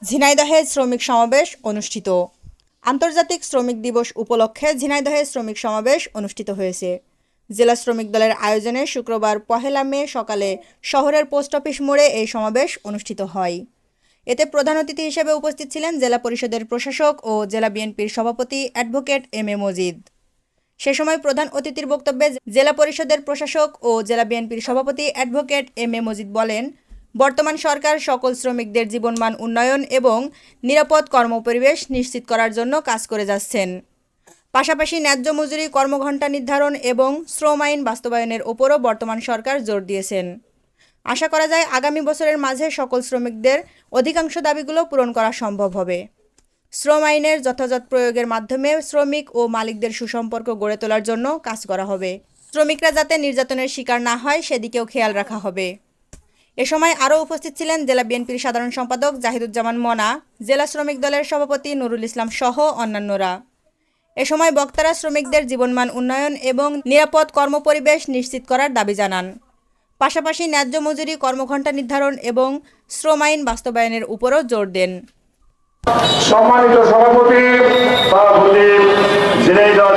ঝিনাইদহে শ্রমিক সমাবেশ অনুষ্ঠিত। আন্তর্জাতিক শ্রমিক দিবস উপলক্ষে ঝিনাইদহে শ্রমিক সমাবেশ অনুষ্ঠিত হয়েছে। জেলা শ্রমিক দলের আয়োজনে শুক্রবার ১ মে সকালে শহরের পোস্ট অফিস মোড়ে এই সমাবেশ অনুষ্ঠিত হয়। এতে প্রধান অতিথি হিসেবে উপস্থিত ছিলেন জেলা পরিষদের প্রশাসক ও জেলা বিএনপির সভাপতি অ্যাডভোকেট এম এ মজিদ। সে সময় প্রধান অতিথির বক্তব্যে জেলা পরিষদের প্রশাসক ও জেলা বিএনপির সভাপতি অ্যাডভোকেট এম এ মজিদ বলেন, বর্তমান সরকার সকল শ্রমিকদের জীবনমান উন্নয়ন এবং নিরাপদ কর্মপরিবেশ নিশ্চিত করার জন্য কাজ করে যাচ্ছেন। পাশাপাশি ন্যায্য মজুরি, কর্মঘণ্টা নির্ধারণ এবং শ্রম আইন বাস্তবায়নের ওপরও বর্তমান সরকার জোর দিয়েছেন। আশা করা যায় আগামী বছরের মাঝে সকল শ্রমিকদের অধিকাংশ দাবিগুলো পূরণ করা সম্ভব হবে। শ্রম আইনের যথাযথ প্রয়োগের মাধ্যমে শ্রমিক ও মালিকদের সুসম্পর্ক গড়ে তোলার জন্য কাজ করা হবে। শ্রমিকরা যাতে নির্যাতনের শিকার না হয় সেদিকেও খেয়াল রাখা হবে। এ সময় আরও উপস্থিত ছিলেন জেলা বিএনপির সাধারণ সম্পাদক জাহিদুজ্জামান মনা, জেলা শ্রমিক দলের সভাপতি নুরুল ইসলাম সহ অন্যান্যরা। এ সময় বক্তারা শ্রমিকদের জীবনমান উন্নয়ন এবং নিরাপদ কর্মপরিবেশ নিশ্চিত করার দাবি জানান। পাশাপাশি ন্যায্য মজুরি, কর্মঘণ্টা নির্ধারণ এবং শ্রম আইন বাস্তবায়নের উপরও জোর দেন। সম্মানিত সভাপতি ঝিনাইদহ